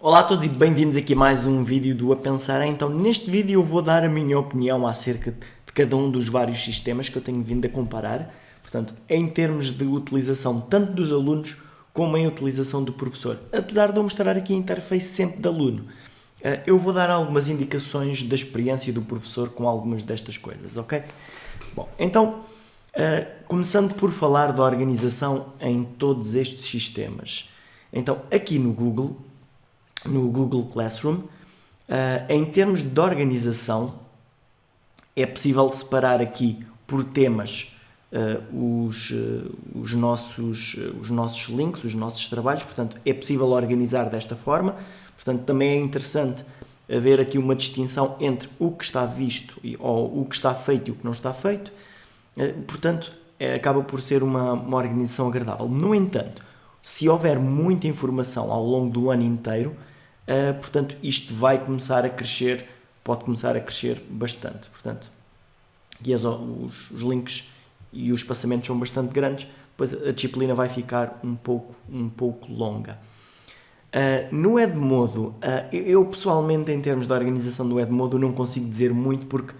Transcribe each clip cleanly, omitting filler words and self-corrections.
Olá a todos e bem-vindos aqui a mais um vídeo do A Pensar. Então, neste vídeo eu vou dar a minha opinião acerca de cada um dos vários sistemas que eu tenho vindo a comparar. Portanto, em termos de utilização tanto dos alunos como em utilização do professor. Apesar de eu mostrar aqui a interface sempre de aluno, eu vou dar algumas indicações da experiência do professor com algumas destas coisas, ok? Bom, então, começando por falar da organização em todos estes sistemas. Então, aqui no Google Classroom, em termos de organização, é possível separar aqui por temas os nossos links, os nossos trabalhos, portanto é possível organizar desta forma. Portanto, também é interessante haver aqui uma distinção entre o que está visto ou o que está feito e o que não está feito. Portanto, acaba por ser uma organização agradável. No entanto, se houver muita informação ao longo do ano inteiro, portanto, isto vai começar a crescer, pode começar a crescer bastante. Portanto, aqui os links e os espaçamentos são bastante grandes, depois a disciplina vai ficar um pouco longa. No Edmodo, eu pessoalmente, em termos de organização do Edmodo, não consigo dizer muito porque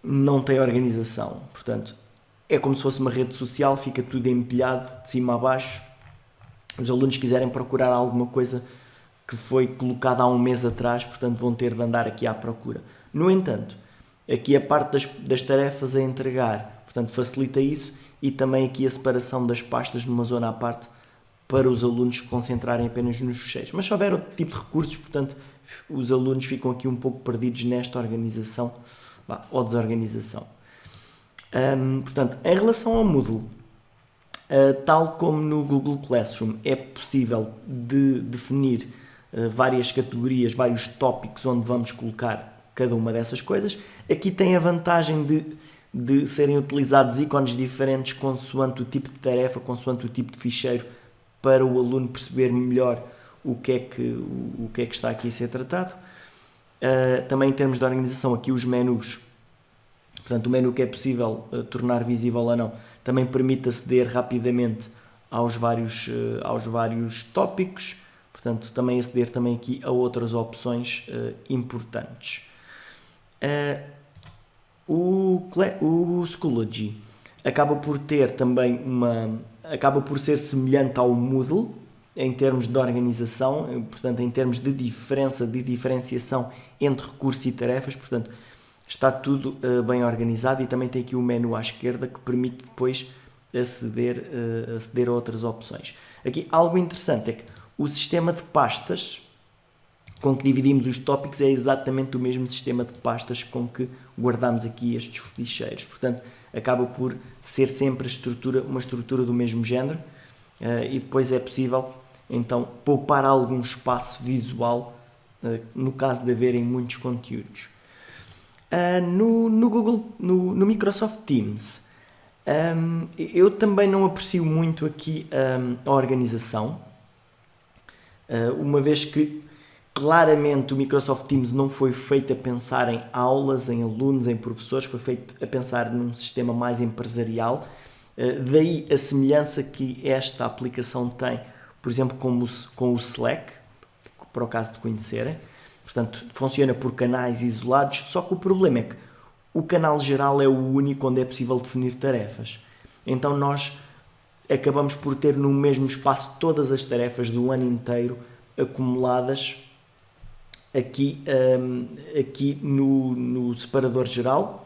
não tem organização. Portanto, é como se fosse uma rede social, fica tudo empilhado de cima a baixo. Os alunos quiserem procurar alguma coisa que foi colocada há um mês atrás, portanto vão ter de andar aqui à procura. No entanto, aqui a parte das tarefas a entregar, portanto facilita isso, e também aqui a separação das pastas numa zona à parte para os alunos se concentrarem apenas nos fecheiros. Mas se houver outro tipo de recursos, portanto, os alunos ficam aqui um pouco perdidos nesta organização ou desorganização. Portanto, em relação ao Moodle, tal como no Google Classroom, é possível de definir várias categorias, vários tópicos onde vamos colocar cada uma dessas coisas. Aqui tem a vantagem de serem utilizados ícones diferentes consoante o tipo de tarefa, consoante o tipo de ficheiro, para o aluno perceber melhor o que é que está aqui a ser tratado. Também em termos de organização, aqui os menus, portanto o menu que é possível tornar visível ou não, também permite aceder rapidamente aos vários tópicos. Portanto, também aceder também aqui a outras opções importantes. O Schoology acaba por ter também acaba por ser semelhante ao Moodle em termos de organização, portanto, em termos de diferenciação entre recursos e tarefas. Portanto, está tudo bem organizado, e também tem aqui o menu à esquerda que permite depois aceder a outras opções. Aqui algo interessante é que o sistema de pastas com que dividimos os tópicos é exatamente o mesmo sistema de pastas com que guardamos aqui estes ficheiros. Portanto, acaba por ser sempre uma estrutura do mesmo género, e depois é possível então poupar algum espaço visual no caso de haverem muitos conteúdos. No Microsoft Teams, eu também não aprecio muito aqui a organização, uma vez que claramente o Microsoft Teams não foi feito a pensar em aulas, em alunos, em professores, foi feito a pensar num sistema mais empresarial. Daí a semelhança que esta aplicação tem, por exemplo, com o Slack, para o caso de conhecerem. Portanto, funciona por canais isolados, só que o problema é que o canal geral é o único onde é possível definir tarefas. Então nós acabamos por ter no mesmo espaço todas as tarefas do ano inteiro acumuladas aqui no separador geral,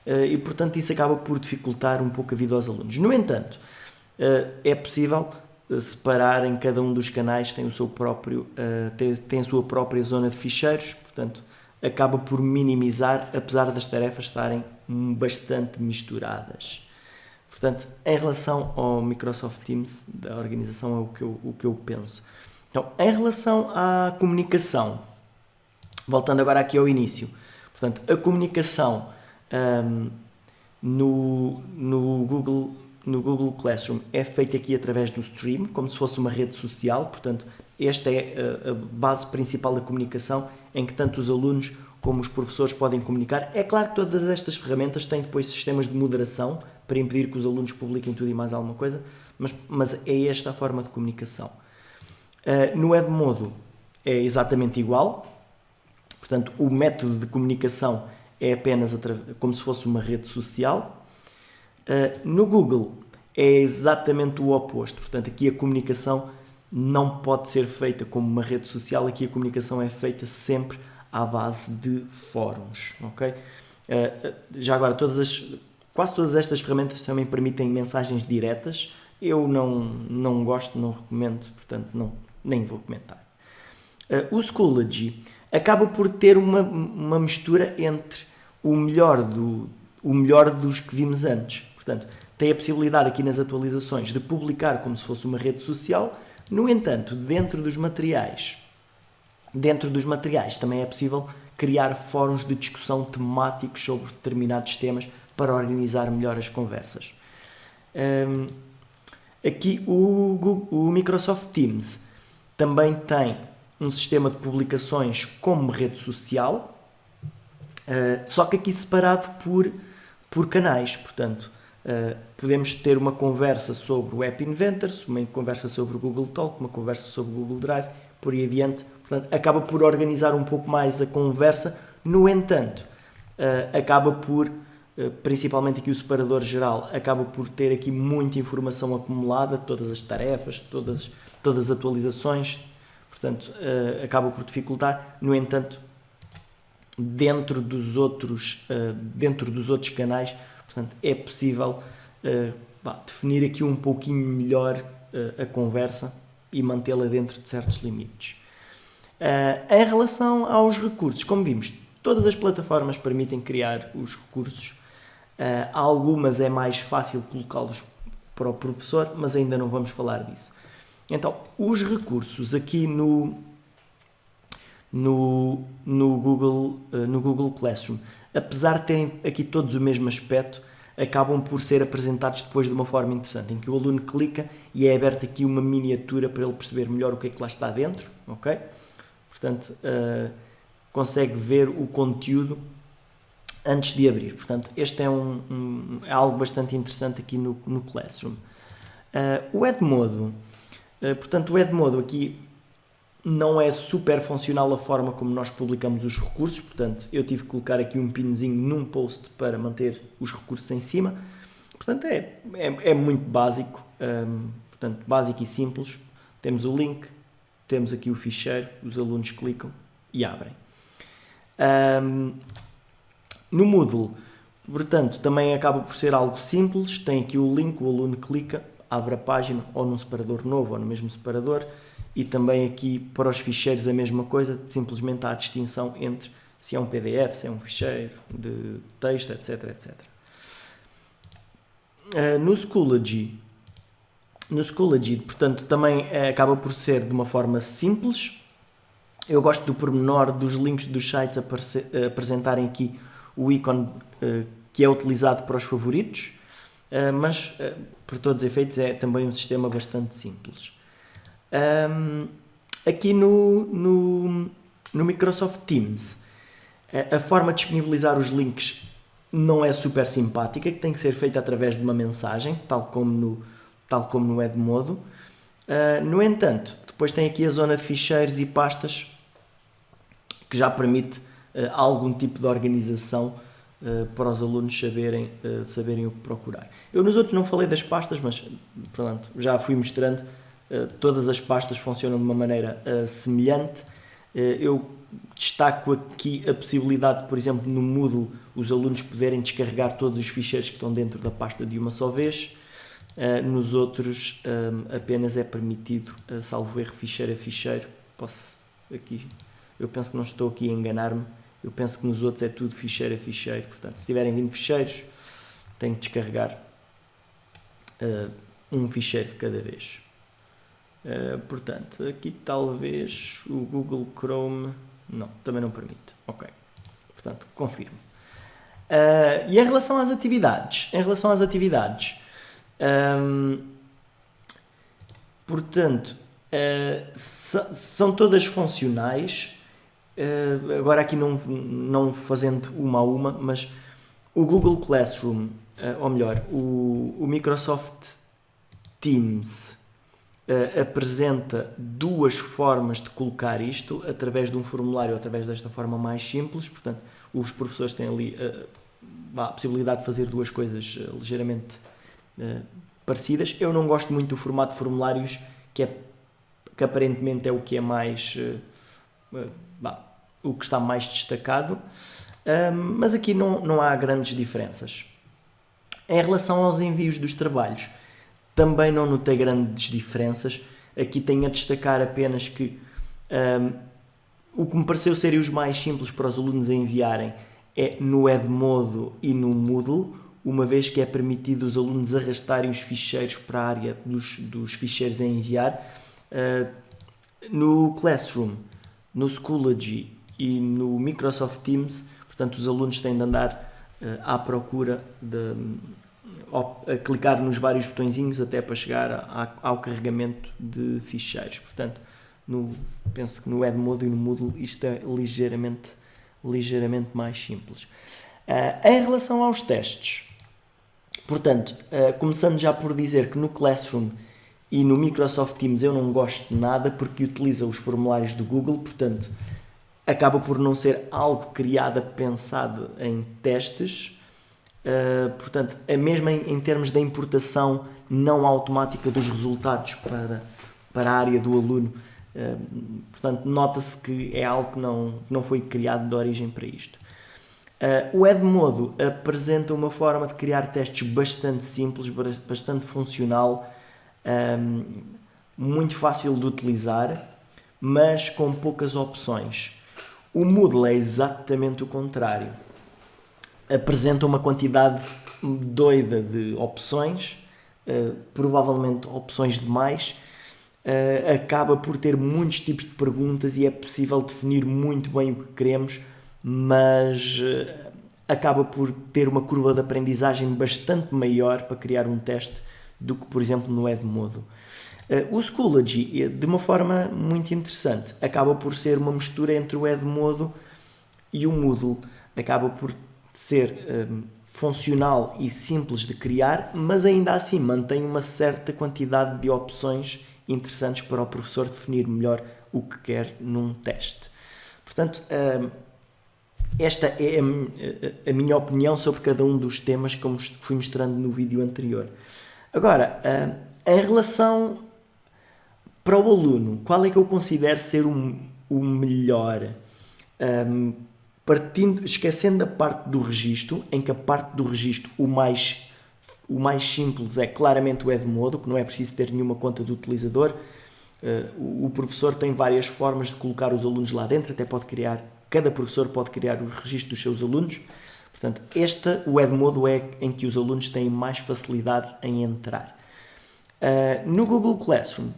e portanto isso acaba por dificultar um pouco a vida aos alunos. No entanto, é possível separar em cada um dos canais, tem a sua própria zona de ficheiros, portanto acaba por minimizar, apesar das tarefas estarem bastante misturadas. Portanto, em relação ao Microsoft Teams, da organização, é o que eu penso. Então, em relação à comunicação, voltando agora aqui ao início, portanto, a comunicação no Google Classroom é feita aqui através do Stream, como se fosse uma rede social. Portanto, esta é a base principal da comunicação, em que tanto os alunos como os professores podem comunicar. É claro que todas estas ferramentas têm depois sistemas de moderação para impedir que os alunos publiquem tudo e mais alguma coisa, mas é esta a forma de comunicação. No Edmodo é exatamente igual, portanto o método de comunicação é apenas como se fosse uma rede social. No Google é exatamente o oposto, portanto aqui a comunicação não pode ser feita como uma rede social, aqui a comunicação é feita sempre à base de fóruns, ok? Já agora, quase todas estas ferramentas também permitem mensagens diretas. Eu não gosto, não recomendo, portanto nem vou comentar. O Schoology acaba por ter uma mistura entre o melhor dos que vimos antes. Portanto, tem a possibilidade aqui nas atualizações de publicar como se fosse uma rede social. No entanto, dentro dos materiais também é possível criar fóruns de discussão temáticos sobre determinados temas para organizar melhor as conversas. Aqui o Microsoft Teams também tem um sistema de publicações como rede social, só que aqui separado por canais. Portanto, podemos ter uma conversa sobre o App Inventors, uma conversa sobre o Google Talk, uma conversa sobre o Google Drive, por aí adiante. Portanto, acaba por organizar um pouco mais a conversa. No entanto, acaba por, principalmente aqui o separador geral, acaba por ter aqui muita informação acumulada, todas as tarefas, todas as atualizações, portanto, acaba por dificultar. No entanto, dentro dos outros canais, portanto, é possível definir aqui um pouquinho melhor a conversa e mantê-la dentro de certos limites. Em relação aos recursos, como vimos, todas as plataformas permitem criar os recursos. Algumas é mais fácil colocá-los para o professor, mas ainda não vamos falar disso. Então, os recursos aqui no Google Classroom, apesar de terem aqui todos o mesmo aspecto, acabam por ser apresentados depois de uma forma interessante, em que o aluno clica e é aberta aqui uma miniatura para ele perceber melhor o que é que lá está dentro, ok? Portanto, consegue ver o conteúdo antes de abrir. Portanto, este é algo bastante interessante aqui no Classroom. O Edmodo, portanto, o Edmodo aqui não é super funcional a forma como nós publicamos os recursos, portanto, eu tive que colocar aqui um pinzinho num post para manter os recursos em cima. Portanto, é muito básico, portanto, básico e simples. Temos o link, temos aqui o ficheiro, os alunos clicam e abrem. No Moodle, portanto, também acaba por ser algo simples. Tem aqui o link, o aluno clica, abre a página ou num separador novo ou no mesmo separador. E também aqui para os ficheiros a mesma coisa, simplesmente há a distinção entre se é um PDF, se é um ficheiro de texto, etc. No Schoology, portanto, também acaba por ser de uma forma simples. Eu gosto do pormenor dos links dos sites apresentarem aqui o ícone que é utilizado para os favoritos, mas por todos os efeitos é também um sistema bastante simples. Aqui no Microsoft Teams, a forma de disponibilizar os links não é super simpática, que tem que ser feita através de uma mensagem, tal como no Edmodo. No entanto, depois tem aqui a zona de ficheiros e pastas, que já permite algum tipo de organização para os alunos saberem o que procurar. Eu nos outros não falei das pastas, mas pronto, já fui mostrando. Todas as pastas funcionam de uma maneira semelhante. Eu destaco aqui a possibilidade, por exemplo, no Moodle, os alunos poderem descarregar todos os ficheiros que estão dentro da pasta de uma só vez. Nos outros, apenas é permitido, salvo erro, ficheiro a ficheiro. Eu penso que não estou aqui a enganar-me. Eu penso que nos outros é tudo ficheiro a ficheiro. Portanto, se tiverem 20 ficheiros, têm que descarregar um ficheiro de cada vez. Portanto, aqui talvez o Google Chrome não, também não permite. Ok, portanto, confirmo. E em relação às atividades, portanto, são todas funcionais. Agora aqui não fazendo uma a uma, mas o Google Classroom, ou melhor, o Microsoft Teams apresenta duas formas de colocar isto, através de um formulário ou através desta forma mais simples. Portanto, os professores têm ali a possibilidade de fazer duas coisas ligeiramente parecidas. Eu não gosto muito do formato de formulários, que aparentemente é o que é mais o que está mais destacado, mas aqui não há grandes diferenças. Em relação aos envios dos trabalhos, também não notei grandes diferenças. Aqui tenho a destacar apenas que o que me pareceu serem os mais simples para os alunos a enviarem é no Edmodo e no Moodle, uma vez que é permitido os alunos arrastarem os ficheiros para a área dos ficheiros a enviar. No Classroom, no Schoology e no Microsoft Teams, portanto, os alunos têm de andar à procura a clicar nos vários botõezinhos até para chegar ao carregamento de ficheiros. Portanto, penso que no Edmodo e no Moodle isto é ligeiramente mais simples. Em relação aos testes, portanto, começando já por dizer que no Classroom e no Microsoft Teams eu não gosto de nada, porque utiliza os formulários do Google, portanto, acaba por não ser algo criado, pensado em testes. Portanto, mesmo em termos da importação não automática dos resultados para a área do aluno, portanto, nota-se que é algo que não foi criado de origem para isto. O Edmodo apresenta uma forma de criar testes bastante simples, bastante funcional, muito fácil de utilizar, mas com poucas opções. O Moodle é exatamente o contrário. Apresenta uma quantidade doida de opções, provavelmente opções demais, acaba por ter muitos tipos de perguntas e é possível definir muito bem o que queremos, mas acaba por ter uma curva de aprendizagem bastante maior para criar um teste do que, por exemplo, no Edmodo. O Schoology, de uma forma muito interessante, acaba por ser uma mistura entre o Edmodo e o Moodle. Acaba por ser funcional e simples de criar, mas ainda assim mantém uma certa quantidade de opções interessantes para o professor definir melhor o que quer num teste. Portanto, esta é a minha opinião sobre cada um dos temas que eu fui mostrando no vídeo anterior. Agora, em relação para o aluno, qual é que eu considero ser o melhor? Esquecendo a parte do registro, em que a parte do registro o mais simples é claramente o Edmodo, que não é preciso ter nenhuma conta de utilizador. O professor tem várias formas de colocar os alunos lá dentro, cada professor pode criar o registro dos seus alunos. Portanto, o Edmodo é em que os alunos têm mais facilidade em entrar. No Google Classroom,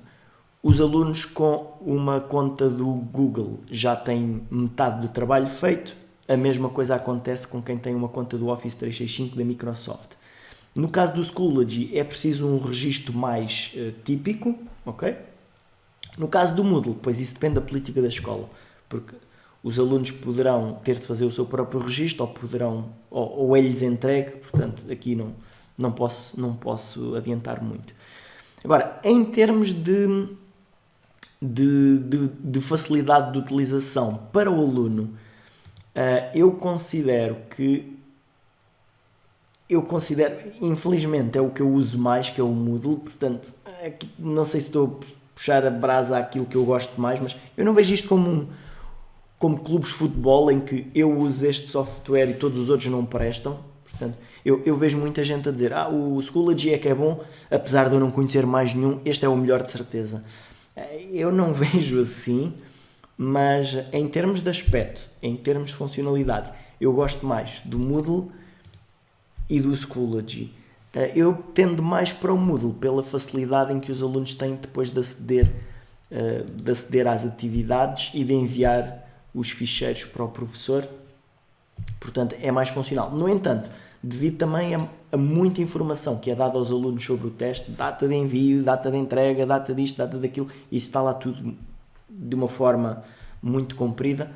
os alunos com uma conta do Google já têm metade do trabalho feito. A mesma coisa acontece com quem tem uma conta do Office 365 da Microsoft. No caso do Schoology é preciso um registro mais típico, ok? No caso do Moodle, pois isso depende da política da escola, porque os alunos poderão ter de fazer o seu próprio registro ou é-lhes entregue, portanto aqui não posso adiantar muito. Agora, em termos de facilidade de utilização para o aluno, eu considero, infelizmente é o que eu uso mais, que é o Moodle. Portanto, aqui, não sei se estou a puxar a brasa àquilo que eu gosto mais, mas eu não vejo isto como clubes de futebol em que eu uso este software e todos os outros não prestam. Portanto, eu vejo muita gente a dizer o Schoology é que é bom, apesar de eu não conhecer mais nenhum, este é o melhor de certeza. Eu não vejo assim, mas em termos de aspecto, em termos de funcionalidade, eu gosto mais do Moodle e do Schoology. Eu tendo mais para o Moodle pela facilidade em que os alunos têm depois de aceder às atividades e de enviar os ficheiros para o professor. Portanto, é mais funcional. No entanto, devido também a muita informação que é dada aos alunos sobre o teste, data de envio, data de entrega, data disto, data daquilo, isso está lá tudo de uma forma muito comprida.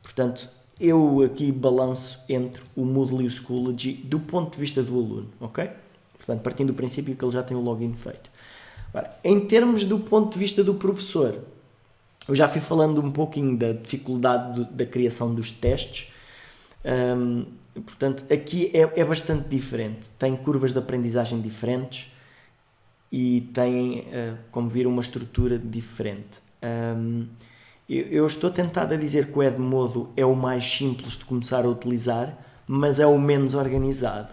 Portanto, eu aqui balanço entre o Moodle e o Schoology do ponto de vista do aluno, ok? Portanto, partindo do princípio que ele já tem o login feito. Agora, em termos do ponto de vista do professor, eu já fui falando um pouquinho da dificuldade da criação dos testes. Portanto, aqui é bastante diferente. Tem curvas de aprendizagem diferentes e tem, como viram, uma estrutura diferente. Eu estou tentado a dizer que o Edmodo é o mais simples de começar a utilizar, mas é o menos organizado.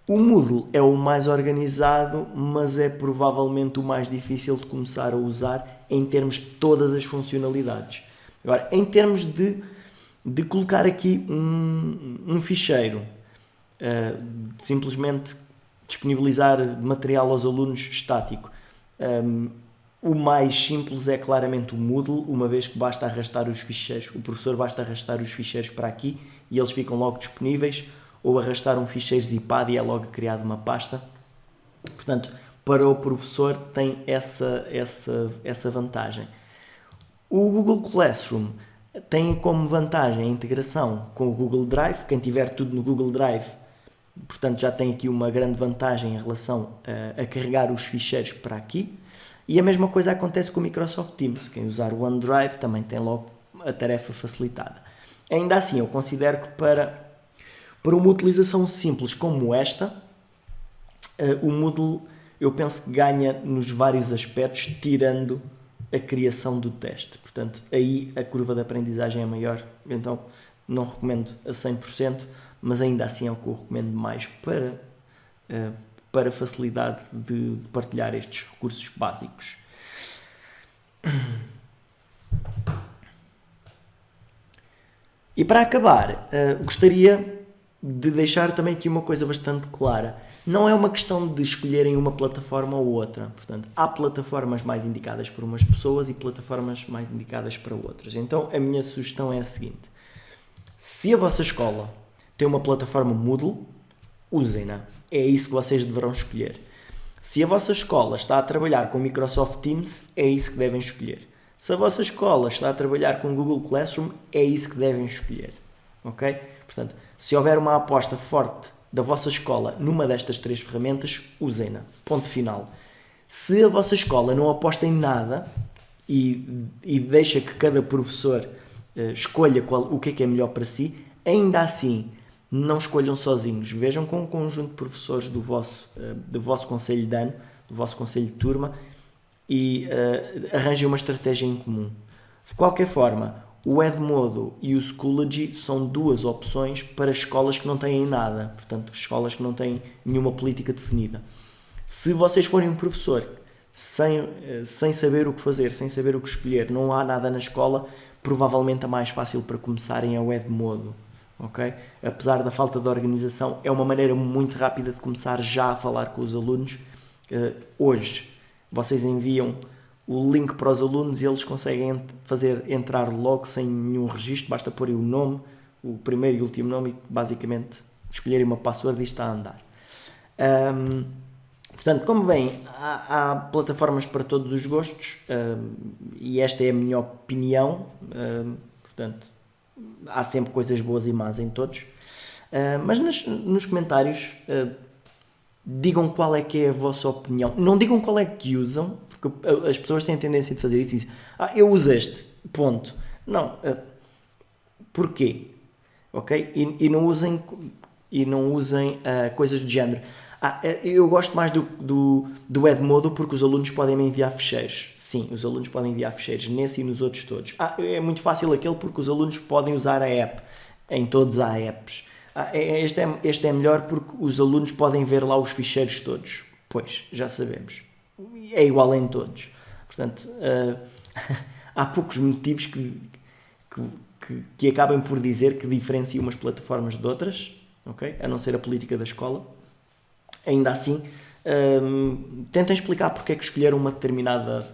O Moodle é o mais organizado, mas é provavelmente o mais difícil de começar a usar em termos de todas as funcionalidades. Agora, em termos de colocar aqui um ficheiro, simplesmente disponibilizar material aos alunos estático, o mais simples é claramente o Moodle, uma vez que basta arrastar os ficheiros, o professor basta arrastar os ficheiros para aqui e eles ficam logo disponíveis, ou arrastar um ficheiro zipado e é logo criado uma pasta. Portanto, para o professor tem essa vantagem. O Google Classroom tem como vantagem a integração com o Google Drive. Quem tiver tudo no Google Drive, portanto, já tem aqui uma grande vantagem em relação a carregar os ficheiros para aqui. E a mesma coisa acontece com o Microsoft Teams. Quem usar o OneDrive também tem logo a tarefa facilitada. Ainda assim, eu considero que para uma utilização simples como esta, o Moodle, eu penso que ganha nos vários aspectos, tirando a criação do teste. Portanto, aí a curva de aprendizagem é maior, então não recomendo a 100%, mas ainda assim é o que eu recomendo mais para facilidade de partilhar estes recursos básicos. E para acabar, gostaria de deixar também aqui uma coisa bastante clara. Não é uma questão de escolherem uma plataforma ou outra. Portanto, há plataformas mais indicadas para umas pessoas e plataformas mais indicadas para outras. Então, a minha sugestão é a seguinte. Se a vossa escola tem uma plataforma Moodle, usem-na. É isso que vocês deverão escolher. Se a vossa escola está a trabalhar com Microsoft Teams, é isso que devem escolher. Se a vossa escola está a trabalhar com Google Classroom, é isso que devem escolher. Ok? Portanto, se houver uma aposta forte da vossa escola numa destas três ferramentas, usem-na. Ponto final. Se a vossa escola não aposta em nada e deixa que cada professor escolha o que é melhor para si, ainda assim, não escolham sozinhos. Vejam com um conjunto de professores do vosso conselho de ano, do vosso conselho de turma e arranjem uma estratégia em comum. De qualquer forma, o Edmodo e o Schoology são duas opções para escolas que não têm nada, portanto, escolas que não têm nenhuma política definida. Se vocês forem um professor sem saber o que fazer, sem saber o que escolher, não há nada na escola, provavelmente a mais fácil para começarem é o Edmodo. Okay? Apesar da falta de organização, é uma maneira muito rápida de começar já a falar com os alunos. Hoje, vocês enviam o link para os alunos e eles conseguem entrar logo sem nenhum registro, basta pôr o nome, o primeiro e último nome e basicamente escolherem uma password e está a andar. Portanto, como veem, há plataformas para todos os gostos e esta é a minha opinião, portanto, há sempre coisas boas e más em todos, mas nos comentários digam qual é que é a vossa opinião, não digam qual é que usam, porque as pessoas têm a tendência de fazer isso e dizem, eu uso este, ponto. Não, porquê? Ok? E não usem coisas do género. Eu gosto mais do Edmodo porque os alunos podem me enviar ficheiros. Sim, os alunos podem enviar ficheiros nesse e nos outros todos. É muito fácil aquele porque os alunos podem usar a app. Em todos há apps. Este é melhor porque os alunos podem ver lá os ficheiros todos. Pois, já sabemos. É igual em todos. Portanto, há poucos motivos que acabem por dizer que diferenciam umas plataformas de outras, okay? A não ser a política da escola. Ainda assim, tentem explicar porque é que escolheram uma determinada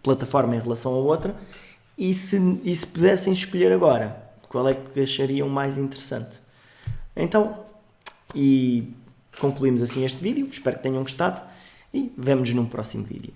plataforma em relação a outra e se pudessem escolher agora, qual é que achariam mais interessante. Então, e concluímos assim este vídeo, espero que tenham gostado e vemo-nos num próximo vídeo.